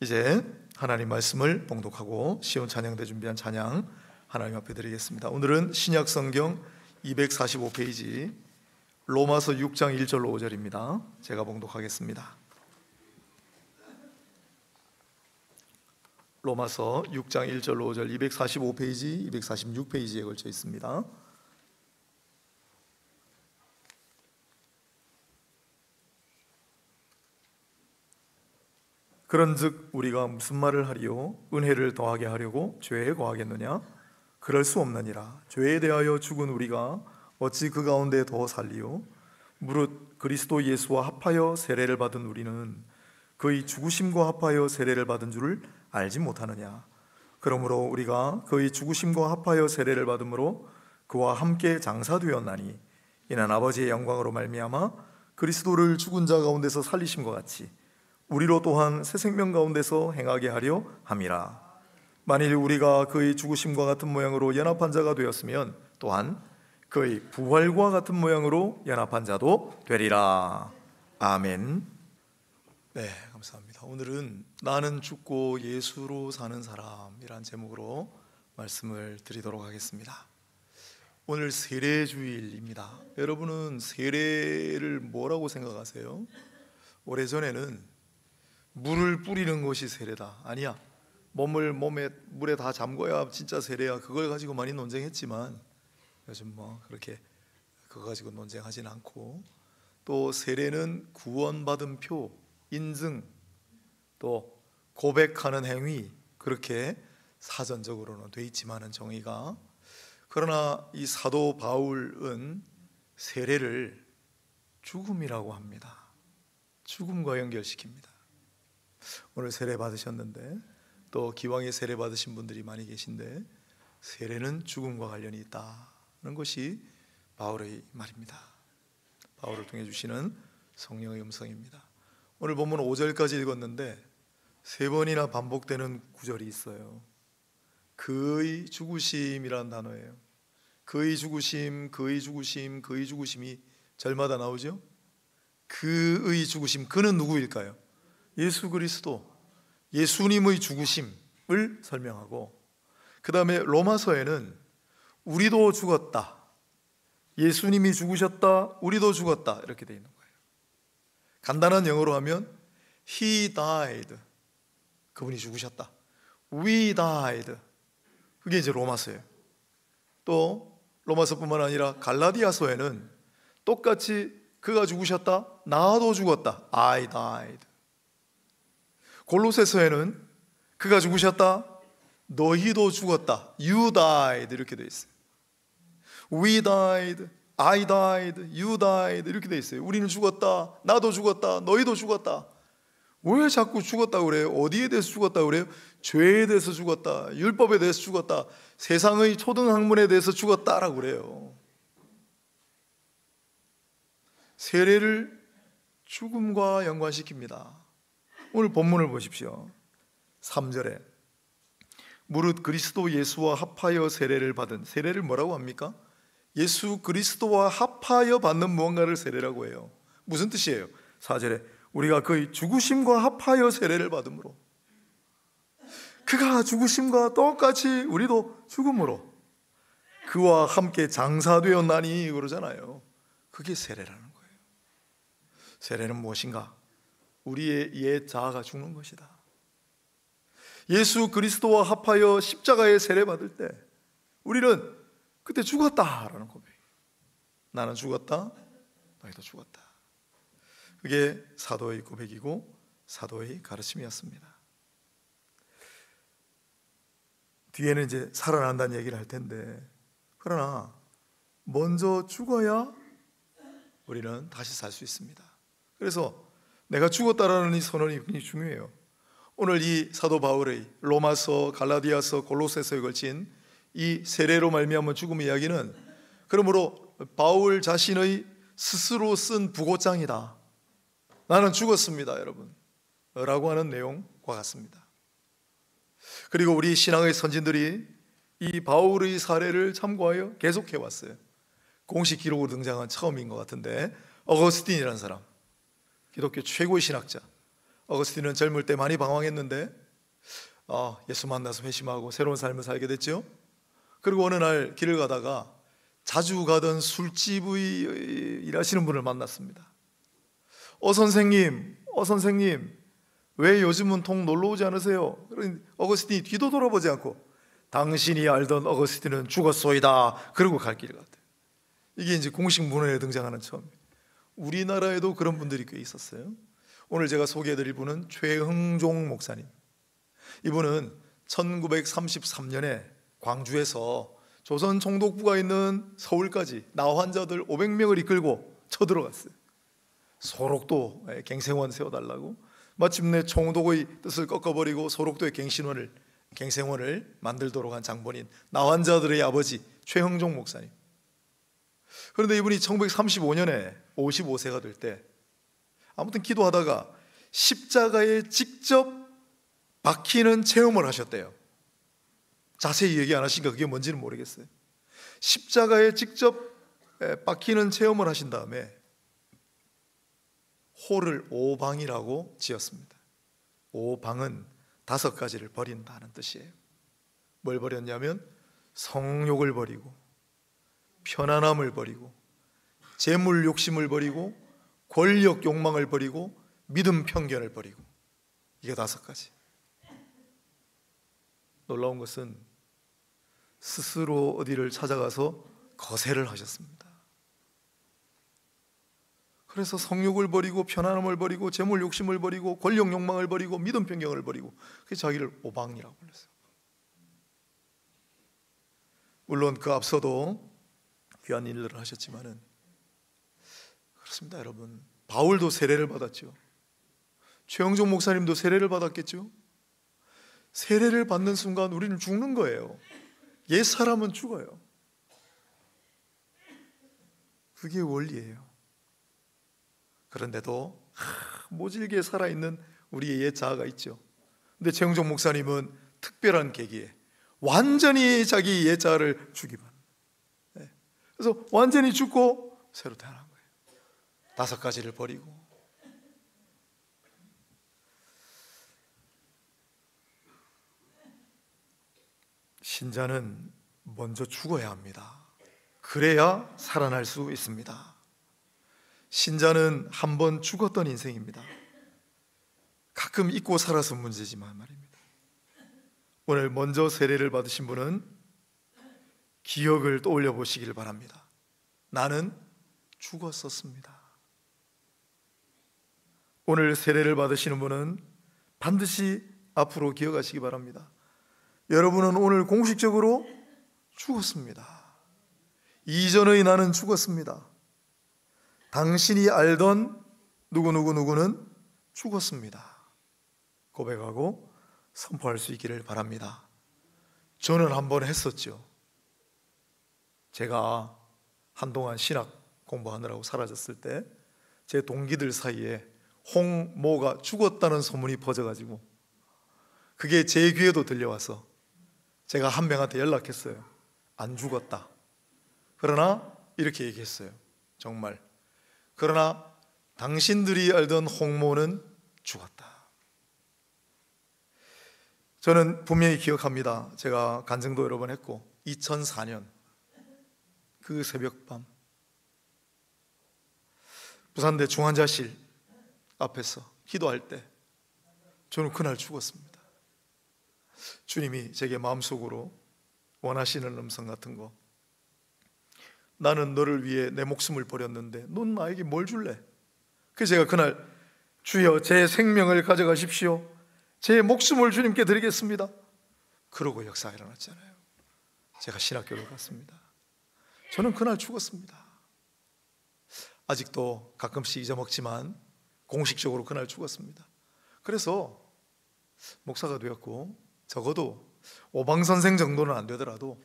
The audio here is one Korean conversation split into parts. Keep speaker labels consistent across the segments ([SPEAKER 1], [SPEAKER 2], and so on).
[SPEAKER 1] 이제 하나님 말씀을 봉독하고 시온 찬양대 준비한 찬양 하나님 앞에 드리겠습니다. 오늘은 신약 성경 245페이지 로마서 6장 1절로 5절입니다. 제가 봉독하겠습니다. 로마서 6장 1절로 5절 245페이지, 246페이지에 걸쳐 있습니다. 그런즉 우리가 무슨 말을 하리요? 은혜를 더하게 하려고 죄에 거하겠느냐? 그럴 수 없느니라. 죄에 대하여 죽은 우리가 어찌 그 가운데 더 살리요? 무릇 그리스도 예수와 합하여 세례를 받은 우리는 그의 죽으심과 합하여 세례를 받은 줄을 알지 못하느냐? 그러므로 우리가 그의 죽으심과 합하여 세례를 받음으로 그와 함께 장사되었나니 이는 아버지의 영광으로 말미암아 그리스도를 죽은 자 가운데서 살리심과 같이 우리로 또한 새 생명 가운데서 행하게 하려 함이라. 만일 우리가 그의 죽으심과 같은 모양으로 연합한 자가 되었으면 또한 그의 부활과 같은 모양으로 연합한 자도 되리라. 아멘. 네, 감사합니다. 오늘은 나는 죽고 예수로 사는 사람이란 제목으로 말씀을 드리도록 하겠습니다. 오늘 세례주일입니다. 여러분은 세례를 뭐라고 생각하세요? 오래전에는 물을 뿌리는 것이 세례다, 아니야, 몸에 물에 다 잠궈야 진짜 세례야, 그걸 가지고 많이 논쟁했지만 요즘 그렇게 그거 가지고 논쟁하지는 않고, 또 세례는 구원받은 표, 인증, 또 고백하는 행위, 그렇게 사전적으로는 돼 있지만은 정의가, 그러나 이 사도 바울은 세례를 죽음이라고 합니다. 죽음과 연결시킵니다. 오늘 세례 받으셨는데, 또 기왕에 세례 받으신 분들이 많이 계신데, 세례는 죽음과 관련이 있다는 것이 바울의 말입니다. 바울을 통해 주시는 성령의 음성입니다. 오늘 본문 5절까지 읽었는데 3번이나 반복되는 구절이 있어요. 그의 죽으심이라는 단어예요. 그의 죽으심, 그의 죽으심, 그의 죽으심이 절마다 나오죠. 그의 죽으심, 그는 누구일까요? 예수 그리스도, 예수님의 죽으심을 설명하고, 그 다음에 로마서에는 우리도 죽었다, 예수님이 죽으셨다, 우리도 죽었다, 이렇게 되어 있는 거예요. 간단한 영어로 하면 He died, 그분이 죽으셨다. We died, 그게 이제 로마서예요. 또 로마서뿐만 아니라 갈라디아서에는 똑같이 그가 죽으셨다, 나도 죽었다, I died. 골로새서에는 그가 죽으셨다, 너희도 죽었다, You died, 이렇게 되어 있어요. We died, I died, You died, 이렇게 되어 있어요. 우리는 죽었다, 나도 죽었다, 너희도 죽었다. 왜 자꾸 죽었다고 그래요? 어디에 대해서 죽었다고 그래요? 죄에 대해서 죽었다, 율법에 대해서 죽었다, 세상의 초등학문에 대해서 죽었다라고 그래요. 세례를 죽음과 연관시킵니다. 오늘 본문을 보십시오. 3절에 무릇 그리스도 예수와 합하여 세례를 받은, 세례를 뭐라고 합니까? 예수 그리스도와 합하여 받는 무언가를 세례라고 해요. 무슨 뜻이에요? 4절에 우리가 그의 죽으심과 합하여 세례를 받음으로, 그가 죽으심과 똑같이 우리도 죽음으로 그와 함께 장사되었나니 그러잖아요. 그게 세례라는 거예요. 세례는 무엇인가? 우리의 옛 자아가 죽는 것이다. 예수 그리스도와 합하여 십자가에 세례 받을 때 우리는 그때 죽었다라는 고백이에요. 나는 죽었다, 너희도 죽었다. 그게 사도의 고백이고 사도의 가르침이었습니다. 뒤에는 이제 살아난다는 얘기를 할 텐데, 그러나 먼저 죽어야 우리는 다시 살 수 있습니다. 그래서 내가 죽었다라는 이 선언이 굉장히 중요해요. 오늘 이 사도 바울의 로마서, 갈라디아서, 골로새서에 걸친 이 세례로 말미암은 죽음의 이야기는 그러므로 바울 자신의 스스로 쓴 부고장이다, 나는 죽었습니다 여러분 라고 하는 내용과 같습니다. 그리고 우리 신앙의 선진들이 이 바울의 사례를 참고하여 계속해 왔어요. 공식 기록으로 등장한 처음인 것 같은데, 어거스틴이라는 사람, 기독교 최고의 신학자 어거스틴은 젊을 때 많이 방황했는데 예수 만나서 회심하고 새로운 삶을 살게 됐죠. 그리고 어느 날 길을 가다가 자주 가던 술집의 일하시는 분을 만났습니다. 선생님, 왜 요즘은 통 놀러 오지 않으세요? 그러니 어거스틴이 뒤도 돌아보지 않고 당신이 알던 어거스틴은 죽었소이다, 그러고 갈 길을 갔대요. 이게 이제 공식 문헌에 등장하는 처음이에요. 우리나라에도 그런 분들이 꽤 있었어요. 오늘 제가 소개해드릴 분은 최흥종 목사님. 이분은 1933년에 광주에서 조선 총독부가 있는 서울까지 나환자들 500명을 이끌고 쳐들어갔어요. 소록도 갱생원 세워달라고. 마침내 총독의 뜻을 꺾어버리고 소록도에 갱생원을 만들도록 한 장본인 나환자들의 아버지 최흥종 목사님. 그런데 이분이 1935년에 55세가 될 때 아무튼 기도하다가 십자가에 직접 박히는 체험을 하셨대요. 자세히 얘기 안 하시니까 그게 뭔지는 모르겠어요. 십자가에 직접 박히는 체험을 하신 다음에 호를 오방이라고 지었습니다. 오방은 5가지를 버린다는 뜻이에요. 뭘 버렸냐면 성욕을 버리고, 편안함을 버리고, 재물 욕심을 버리고, 권력 욕망을 버리고, 믿음 편견을 버리고. 이게 5가지. 놀라운 것은 스스로 어디를 찾아가서 거세를 하셨습니다. 그래서 성욕을 버리고, 편안함을 버리고, 재물 욕심을 버리고, 권력 욕망을 버리고, 믿음 편견을 버리고, 그래서 자기를 오방이라고 불렀어요. 물론 그 앞서도 귀한 일들을 하셨지만은 그렇습니다. 여러분, 바울도 세례를 받았죠. 최영종 목사님도 세례를 받았겠죠. 세례를 받는 순간 우리는 죽는 거예요. 옛 사람은 죽어요. 그게 원리예요. 그런데도 모질게 살아있는 우리의 옛 자아가 있죠. 근데 최영종 목사님은 특별한 계기에 완전히 자기 옛 자아를 죽이면, 그래서 완전히 죽고 새로 태어난 거예요. 5가지를 버리고. 신자는 먼저 죽어야 합니다. 그래야 살아날 수 있습니다. 신자는 한 번 죽었던 인생입니다. 가끔 잊고 살아서 문제지만 말입니다. 오늘 먼저 세례를 받으신 분은 기억을 떠올려 보시길 바랍니다. 나는 죽었었습니다. 오늘 세례를 받으시는 분은 반드시 앞으로 기억하시기 바랍니다. 여러분은 오늘 공식적으로 죽었습니다. 이전의 나는 죽었습니다. 당신이 알던 누구는 죽었습니다. 고백하고 선포할 수 있기를 바랍니다. 저는 한번 했었죠. 제가 한동안 신학 공부하느라고 사라졌을 때 제 동기들 사이에 홍모가 죽었다는 소문이 퍼져가지고 그게 제 귀에도 들려와서 제가 한 명한테 연락했어요. 안 죽었다. 그러나 이렇게 얘기했어요. 정말. 그러나 당신들이 알던 홍모는 죽었다. 저는 분명히 기억합니다. 제가 간증도 여러 번 했고 2004년 그 새벽밤 부산대 중환자실 앞에서 기도할 때 저는 그날 죽었습니다. 주님이 제게 마음속으로 원하시는 음성 같은 거, 나는 너를 위해 내 목숨을 버렸는데 넌 나에게 뭘 줄래? 그래서 제가 그날 주여 제 생명을 가져가십시오, 제 목숨을 주님께 드리겠습니다. 그러고 역사가 일어났잖아요. 제가 신학교를 갔습니다. 저는 그날 죽었습니다. 아직도 가끔씩 잊어먹지만 공식적으로 그날 죽었습니다. 그래서 목사가 되었고 적어도 오방선생 정도는 안 되더라도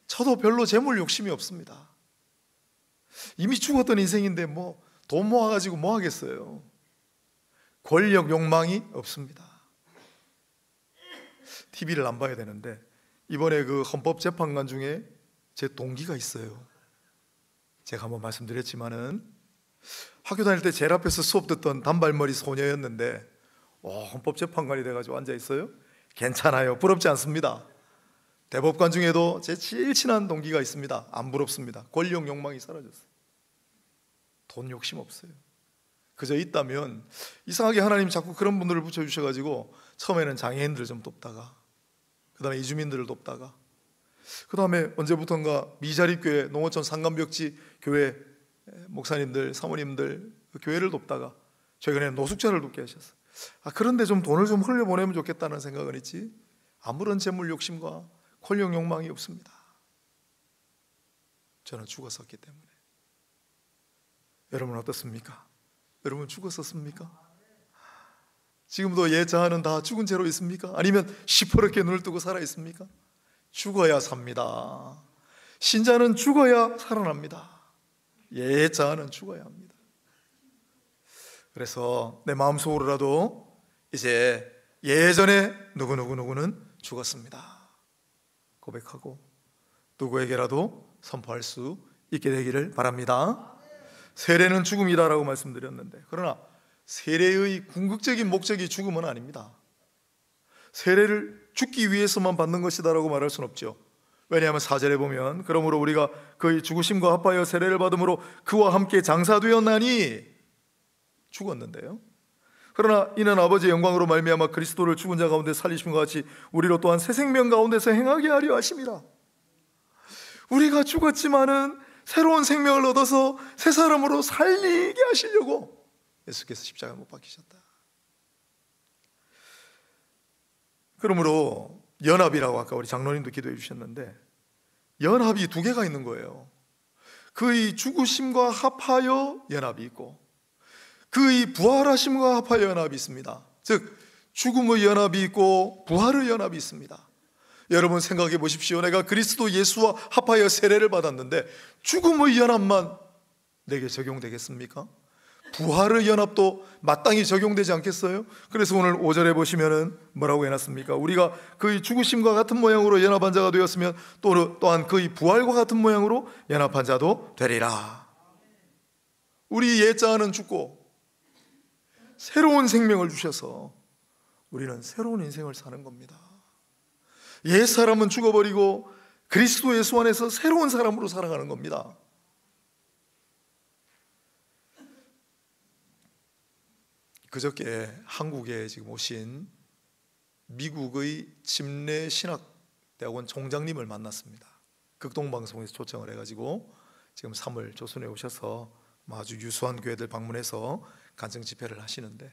[SPEAKER 1] 저도 별로 재물 욕심이 없습니다. 이미 죽었던 인생인데 뭐 돈 모아가지고 뭐 하겠어요. 권력 욕망이 없습니다. TV를 안 봐야 되는데 이번에 그 헌법재판관 중에 제 동기가 있어요. 제가 한번 말씀드렸지만은 학교 다닐 때 제일 앞에서 수업 듣던 단발머리 소녀였는데 헌법재판관이 돼가지고 앉아 있어요. 괜찮아요. 부럽지 않습니다. 대법관 중에도 제 제일 친한 동기가 있습니다. 안 부럽습니다. 권력 욕망이 사라졌어요. 돈 욕심 없어요. 그저 있다면, 이상하게 하나님 자꾸 그런 분들을 붙여주셔가지고 처음에는 장애인들을 좀 돕다가, 그 다음에 이주민들을 돕다가, 그 다음에 언제부턴가 미자립교회, 농어촌 상간벽지 교회 목사님들, 사모님들 교회를 돕다가 최근에 노숙자를 돕게 하셨어요. 그런데 좀 돈을 좀 흘려보내면 좋겠다는 생각은 있지 아무런 재물 욕심과 권력 욕망이 없습니다. 저는 죽었었기 때문에. 여러분 어떻습니까? 여러분 죽었었습니까? 지금도 옛자아는 다 죽은 채로 있습니까? 아니면 시퍼렇게 눈을 뜨고 살아 있습니까? 죽어야 삽니다. 신자는 죽어야 살아납니다. 옛자아는 죽어야 합니다. 그래서 내 마음속으로라도 이제 예전에 누구는 죽었습니다 고백하고 누구에게라도 선포할 수 있게 되기를 바랍니다. 세례는 죽음이다라고 말씀드렸는데, 그러나 세례의 궁극적인 목적이 죽음은 아닙니다. 세례를 죽기 위해서만 받는 것이다라고 말할 수는 없죠. 왜냐하면 4절에 보면 그러므로 우리가 그의 죽으심과 합하여 세례를 받음으로 그와 함께 장사되었나니, 죽었는데요. 그러나 이는 아버지의 영광으로 말미암아 그리스도를 죽은 자 가운데 살리심과 같이 우리로 또한 새 생명 가운데서 행하게 하려 하심이라. 우리가 죽었지만은 새로운 생명을 얻어서 새 사람으로 살리게 하시려고 예수께서 십자가에 못 박히셨다. 그러므로 연합이라고 아까 우리 장로님도 기도해 주셨는데, 연합이 두 개가 있는 거예요. 그의 죽으심과 합하여 연합이 있고 그의 부활하심과 합하여 연합이 있습니다. 즉 죽음의 연합이 있고 부활의 연합이 있습니다. 여러분 생각해 보십시오. 내가 그리스도 예수와 합하여 세례를 받았는데 죽음의 연합만 내게 적용되겠습니까? 부활의 연합도 마땅히 적용되지 않겠어요? 그래서 오늘 5절에 보시면은 뭐라고 해놨습니까? 우리가 그의 죽으심과 같은 모양으로 연합한 자가 되었으면 또한 그의 부활과 같은 모양으로 연합한 자도 되리라. 우리 옛자아는 죽고 새로운 생명을 주셔서 우리는 새로운 인생을 사는 겁니다. 옛 사람은 죽어버리고 그리스도 예수 안에서 새로운 사람으로 살아가는 겁니다. 그저께 한국에 지금 오신 미국의 침례 신학대학원 총장님을 만났습니다. 극동방송에서 초청을 해가지고 지금 3월 조선에 오셔서 아주 유수한 교회들 방문해서 간증 집회를 하시는데,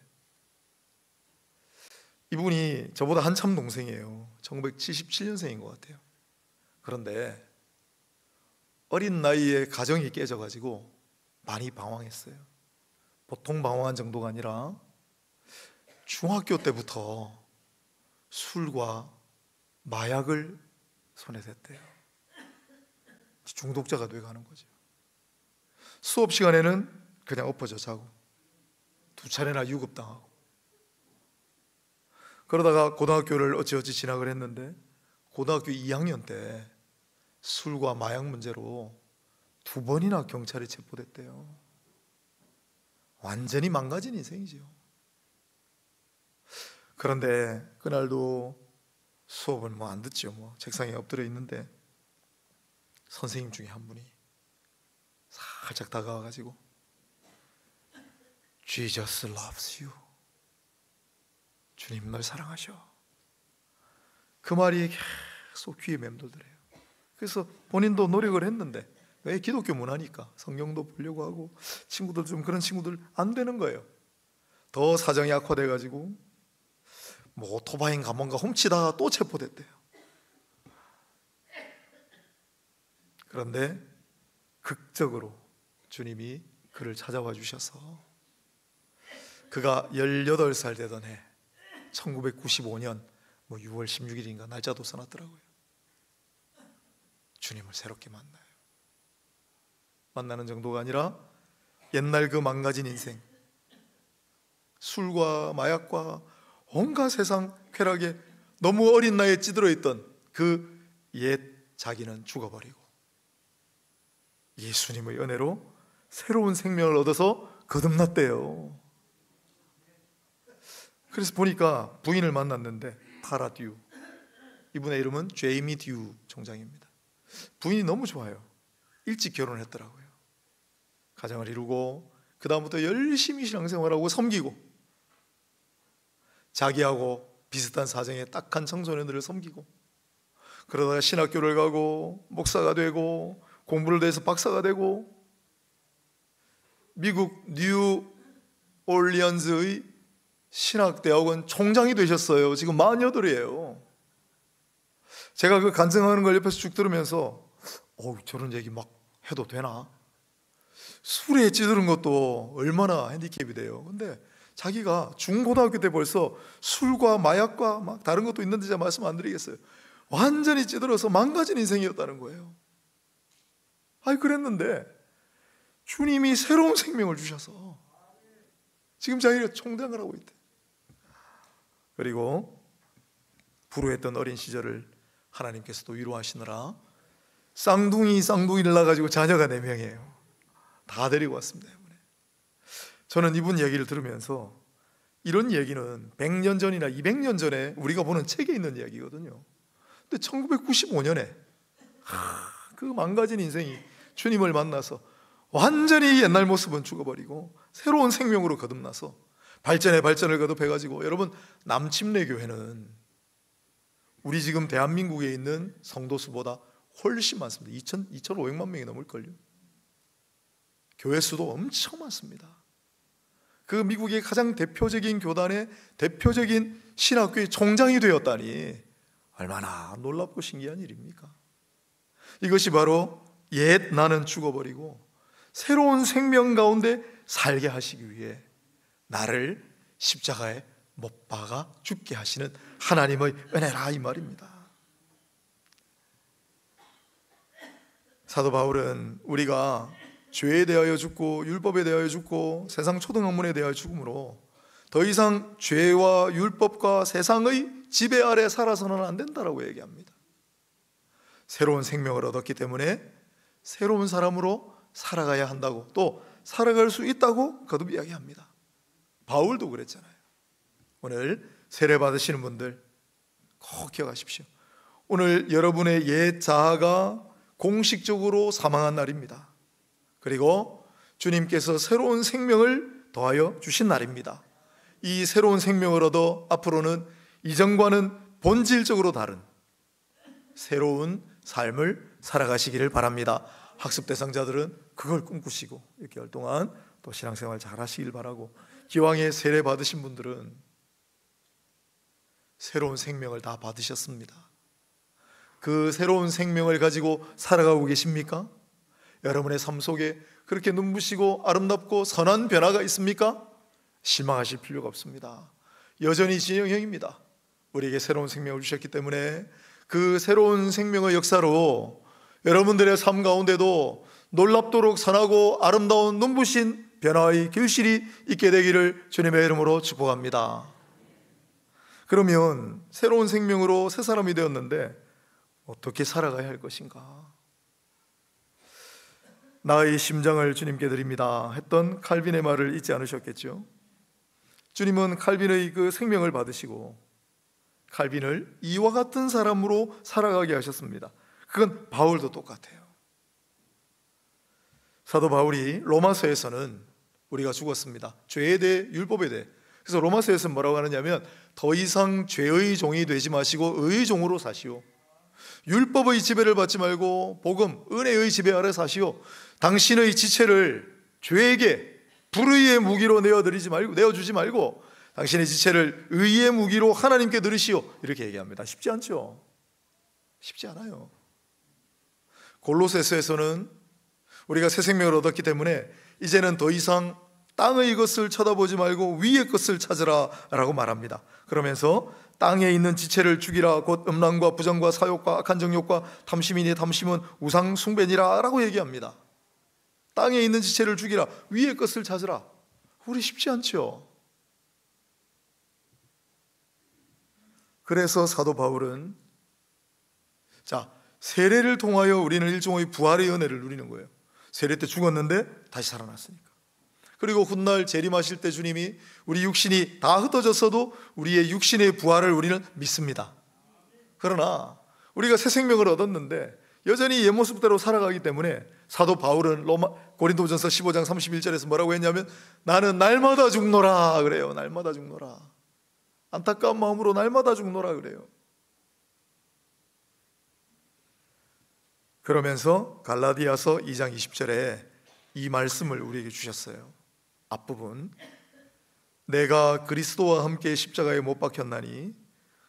[SPEAKER 1] 이분이 저보다 한참 동생이에요. 1977년생인 것 같아요. 그런데 어린 나이에 가정이 깨져가지고 많이 방황했어요. 보통 방황한 정도가 아니라 중학교 때부터 술과 마약을 손에 댔대요. 중독자가 돼가는 거죠. 수업 시간에는 그냥 엎어져 자고 2차례나 유급당하고, 그러다가 고등학교를 어찌어찌 진학을 했는데 고등학교 2학년 때 술과 마약 문제로 2번이나 경찰에 체포됐대요. 완전히 망가진 인생이죠. 그런데 그날도 수업은 안 듣죠. 책상에 엎드려 있는데 선생님 중에 한 분이 살짝 다가와가지고 Jesus loves you, 주님 널 사랑하셔, 그 말이 계속 귀에 맴돌더래요. 그래서 본인도 노력을 했는데, 왜? 기독교 문화니까 성경도 보려고 하고 친구들 좀 그런 친구들 안 되는 거예요. 더 사정이 악화돼가지고 오토바이인가 뭔가 훔치다가 또 체포됐대요. 그런데 극적으로 주님이 그를 찾아와 주셔서 그가 18살 되던 해 1995년 6월 16일인가 날짜도 써놨더라고요. 주님을 새롭게 만나요. 만나는 정도가 아니라 옛날 그 망가진 인생, 술과 마약과 온갖 세상 쾌락에 너무 어린 나이에 찌들어 있던 그 옛 자기는 죽어버리고 예수님의 은혜로 새로운 생명을 얻어서 거듭났대요. 그래서 보니까 부인을 만났는데 타라 듀, 이분의 이름은 제이미 듀 총장입니다. 부인이 너무 좋아요. 일찍 결혼했더라고요. 가정을 이루고 그 다음부터 열심히 신앙생활하고 섬기고, 자기하고 비슷한 사정의 딱한 청소년들을 섬기고, 그러다가 신학교를 가고 목사가 되고 공부를 해서 박사가 되고 미국 뉴 올리언즈의 신학대학원 총장이 되셨어요. 지금 48이에요. 제가 그 간증하는 걸 옆에서 쭉 들으면서 저런 얘기 막 해도 되나? 술에 찌드는 것도 얼마나 핸디캡이 돼요. 근데 자기가 중고등학교 때 벌써 술과 마약과 막 다른 것도 있는데 제가 말씀 안 드리겠어요. 완전히 찌들어서 망가진 인생이었다는 거예요. 그랬는데 주님이 새로운 생명을 주셔서 지금 자기가 총장을 하고 있대. 그리고 불우했던 어린 시절을 하나님께서도 위로하시느라 쌍둥이를 낳아가지고 자녀가 4명이에요. 다 데리고 왔습니다. 저는 이분 얘기를 들으면서 이런 얘기는 100년 전이나 200년 전에 우리가 보는 책에 있는 이야기거든요. 근데 1995년에 그 망가진 인생이 주님을 만나서 완전히 옛날 모습은 죽어버리고 새로운 생명으로 거듭나서 발전을 거듭해가지고, 여러분, 남침내 교회는 우리 지금 대한민국에 있는 성도 수보다 훨씬 많습니다. 2,500만 명이 넘을걸요. 교회 수도 엄청 많습니다. 그 미국의 가장 대표적인 교단의 대표적인 신학교의 총장이 되었다니 얼마나 놀랍고 신기한 일입니까? 이것이 바로 옛 나는 죽어버리고 새로운 생명 가운데 살게 하시기 위해 나를 십자가에 못 박아 죽게 하시는 하나님의 은혜라, 이 말입니다. 사도 바울은 우리가 죄에 대하여 죽고 율법에 대하여 죽고 세상 초등학문에 대하여 죽음으로 더 이상 죄와 율법과 세상의 지배 아래 살아서는 안 된다라고 얘기합니다. 새로운 생명을 얻었기 때문에 새로운 사람으로 살아가야 한다고, 또 살아갈 수 있다고 거듭 이야기합니다. 바울도 그랬잖아요. 오늘 세례 받으시는 분들 꼭 기억하십시오. 오늘 여러분의 옛 자아가 공식적으로 사망한 날입니다. 그리고 주님께서 새로운 생명을 더하여 주신 날입니다. 이 새로운 생명을 얻어 앞으로는 이전과는 본질적으로 다른 새로운 삶을 살아가시기를 바랍니다. 학습 대상자들은 그걸 꿈꾸시고 6개월 동안 또 신앙생활 잘 하시길 바라고, 기왕에 세례 받으신 분들은 새로운 생명을 다 받으셨습니다. 그 새로운 생명을 가지고 살아가고 계십니까? 여러분의 삶 속에 그렇게 눈부시고 아름답고 선한 변화가 있습니까? 실망하실 필요가 없습니다. 여전히 진영형입니다. 우리에게 새로운 생명을 주셨기 때문에 그 새로운 생명의 역사로 여러분들의 삶 가운데도 놀랍도록 선하고 아름다운 눈부신 변화의 결실이 있게 되기를 주님의 이름으로 축복합니다. 그러면 새로운 생명으로 새 사람이 되었는데 어떻게 살아가야 할 것인가? 나의 심장을 주님께 드립니다 했던 칼빈의 말을 잊지 않으셨겠죠? 주님은 칼빈의 그 생명을 받으시고 칼빈을 이와 같은 사람으로 살아가게 하셨습니다. 그건 바울도 똑같아요. 사도 바울이 로마서에서는 우리가 죽었습니다. 죄에 대해, 율법에 대해. 그래서 로마서에서는 뭐라고 하느냐면 더 이상 죄의 종이 되지 마시고 의의 종으로 사시오. 율법의 지배를 받지 말고 복음, 은혜의 지배 아래 사시오. 당신의 지체를 죄에게 불의의 무기로 내어주지 말고 당신의 지체를 의의 무기로 하나님께 드리시오. 이렇게 얘기합니다. 쉽지 않죠? 쉽지 않아요. 골로새서에서는 우리가 새 생명을 얻었기 때문에 이제는 더 이상 땅의 것을 쳐다보지 말고 위의 것을 찾으라 라고 말합니다. 그러면서 땅에 있는 지체를 죽이라, 곧 음란과 부정과 사욕과 악한 정욕과 탐심이니 탐심은 우상 숭배니라 라고 얘기합니다. 땅에 있는 지체를 죽이라, 위의 것을 찾으라. 우리 쉽지 않죠? 그래서 사도 바울은 세례를 통하여 우리는 일종의 부활의 은혜를 누리는 거예요. 세례 때 죽었는데 다시 살아났으니까. 그리고 훗날 재림하실 때 주님이 우리 육신이 다 흩어졌어도 우리의 육신의 부활을 우리는 믿습니다. 그러나 우리가 새 생명을 얻었는데 여전히 옛 모습대로 살아가기 때문에 사도 바울은 고린도전서 15장 31절에서 뭐라고 했냐면 나는 날마다 죽노라 그래요. 날마다 죽노라. 안타까운 마음으로 날마다 죽노라 그래요. 그러면서 갈라디아서 2장 20절에 이 말씀을 우리에게 주셨어요. 앞부분, 내가 그리스도와 함께 십자가에 못 박혔나니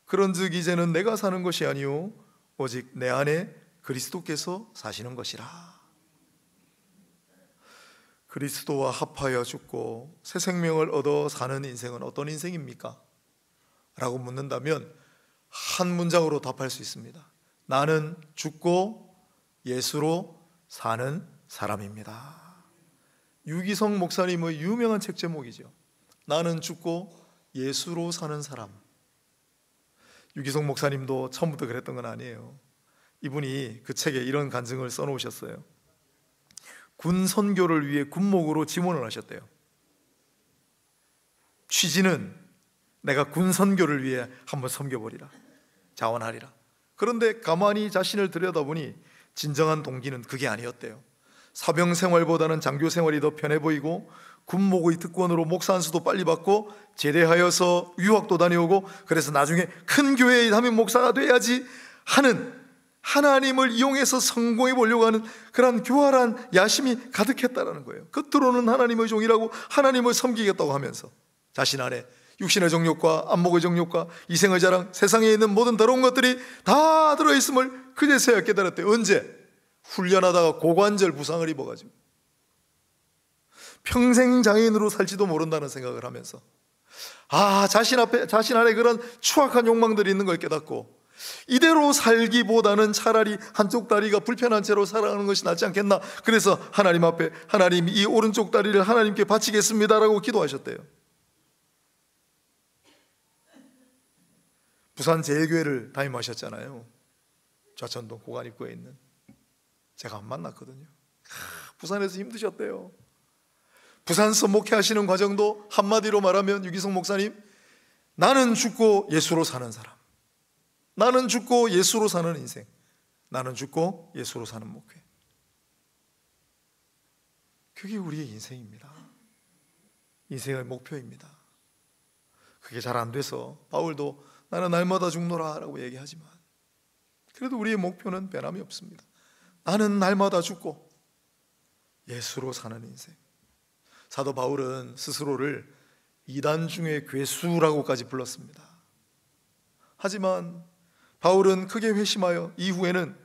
[SPEAKER 1] 그런즉 이제는 내가 사는 것이 아니요 오직 내 안에 그리스도께서 사시는 것이라. 그리스도와 합하여 죽고 새 생명을 얻어 사는 인생은 어떤 인생입니까? 라고 묻는다면 한 문장으로 답할 수 있습니다. 나는 죽고 예수로 사는 사람입니다. 유기성 목사님의 유명한 책 제목이죠. 나는 죽고 예수로 사는 사람. 유기성 목사님도 처음부터 그랬던 건 아니에요. 이분이 그 책에 이런 간증을 써놓으셨어요. 군 선교를 위해 군목으로 지원을 하셨대요. 취지는 내가 군 선교를 위해 한번 섬겨보리라, 자원하리라. 그런데 가만히 자신을 들여다보니 진정한 동기는 그게 아니었대요. 사병 생활보다는 장교 생활이 더 편해 보이고 군목의 특권으로 목사 안수도 빨리 받고 제대하여서 유학도 다녀오고 그래서 나중에 큰 교회에 담임 목사가 돼야지 하는, 하나님을 이용해서 성공해 보려고 하는 그런 교활한 야심이 가득했다라는 거예요. 겉으로는 하나님의 종이라고 하나님을 섬기겠다고 하면서 자신 안에 육신의 정욕과 안목의 정욕과 이생의 자랑, 세상에 있는 모든 더러운 것들이 다 들어있음을 그제서야 깨달았대요. 언제? 훈련하다가 고관절 부상을 입어가지고 평생 장애인으로 살지도 모른다는 생각을 하면서 자신 안에 그런 추악한 욕망들이 있는 걸 깨닫고 이대로 살기보다는 차라리 한쪽 다리가 불편한 채로 살아가는 것이 낫지 않겠나. 그래서 하나님 앞에 하나님 이 오른쪽 다리를 하나님께 바치겠습니다라고 기도하셨대요. 부산 제일교회를 담임하셨잖아요. 좌천동 고관입구에 있는. 제가 안 만났거든요. 부산에서 힘드셨대요. 부산서 목회하시는 과정도 한마디로 말하면 유기성 목사님, 나는 죽고 예수로 사는 사람, 나는 죽고 예수로 사는 인생, 나는 죽고 예수로 사는 목회. 그게 우리의 인생입니다. 인생의 목표입니다. 그게 잘 안 돼서 바울도 나는 날마다 죽노라 라고 얘기하지만 그래도 우리의 목표는 변함이 없습니다. 나는 날마다 죽고 예수로 사는 인생. 사도 바울은 스스로를 이단 중의 괴수라고까지 불렀습니다. 하지만 바울은 크게 회심하여 이후에는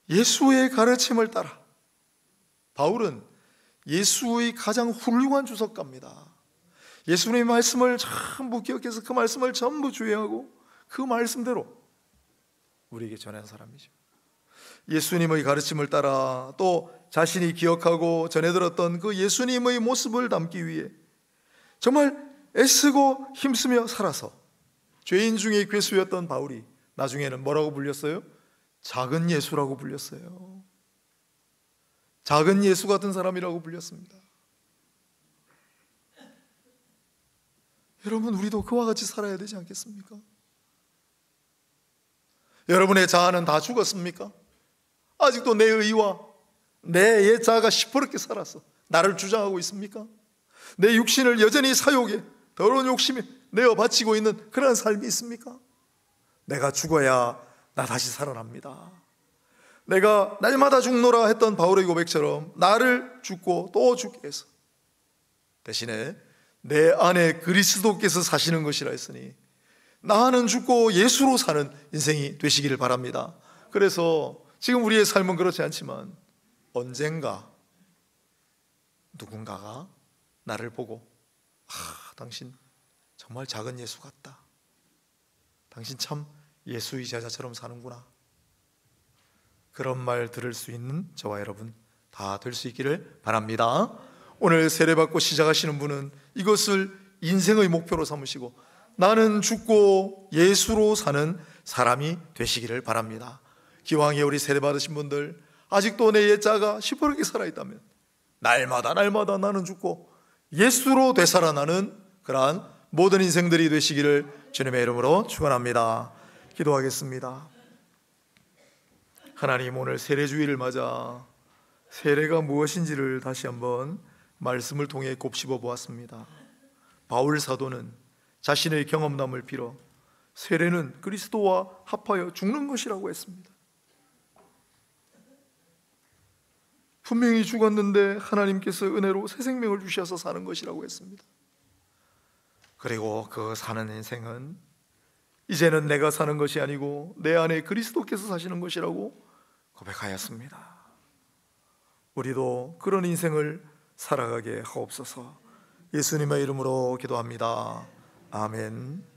[SPEAKER 1] 예수의 가르침을 따라, 바울은 예수의 가장 훌륭한 주석가입니다. 예수님의 말씀을 전부 기억해서 그 말씀을 전부 주의하고 그 말씀대로 우리에게 전한 사람이죠. 예수님의 가르침을 따라 또 자신이 기억하고 전해들었던 그 예수님의 모습을 담기 위해 정말 애쓰고 힘쓰며 살아서 죄인 중에 괴수였던 바울이 나중에는 뭐라고 불렸어요? 작은 예수라고 불렸어요. 작은 예수 같은 사람이라고 불렸습니다. 여러분, 우리도 그와 같이 살아야 되지 않겠습니까? 여러분의 자아는 다 죽었습니까? 아직도 내 의와 내 옛 자아가 시퍼렇게 살아서 나를 주장하고 있습니까? 내 육신을 여전히 사욕에 더러운 욕심에 내어 바치고 있는 그런 삶이 있습니까? 내가 죽어야 나 다시 살아납니다. 내가 날마다 죽노라 했던 바울의 고백처럼 나를 죽고 또 죽게 해서 대신에 내 안에 그리스도께서 사시는 것이라 했으니 나는 죽고 예수로 사는 인생이 되시기를 바랍니다. 그래서 지금 우리의 삶은 그렇지 않지만 언젠가 누군가가 나를 보고 당신 정말 작은 예수 같다, 당신 참 예수의 제자처럼 사는구나, 그런 말 들을 수 있는 저와 여러분 다 될 수 있기를 바랍니다. 오늘 세례받고 시작하시는 분은 이것을 인생의 목표로 삼으시고 나는 죽고 예수로 사는 사람이 되시기를 바랍니다. 기왕에 우리 세례받으신 분들 아직도 내 옛자가 시퍼렇게 살아있다면 날마다 나는 죽고 예수로 되살아나는 그러한 모든 인생들이 되시기를 주님의 이름으로 축원합니다. 기도하겠습니다. 하나님, 오늘 세례주일을 맞아 세례가 무엇인지를 다시 한번 말씀을 통해 곱씹어 보았습니다. 바울 사도는 자신의 경험담을 빌어 세례는 그리스도와 합하여 죽는 것이라고 했습니다. 분명히 죽었는데 하나님께서 은혜로 새 생명을 주셔서 사는 것이라고 했습니다. 그리고 그 사는 인생은 이제는 내가 사는 것이 아니고 내 안에 그리스도께서 사시는 것이라고 고백하였습니다. 우리도 그런 인생을 살아가게 하옵소서. 예수님의 이름으로 기도합니다. 아멘.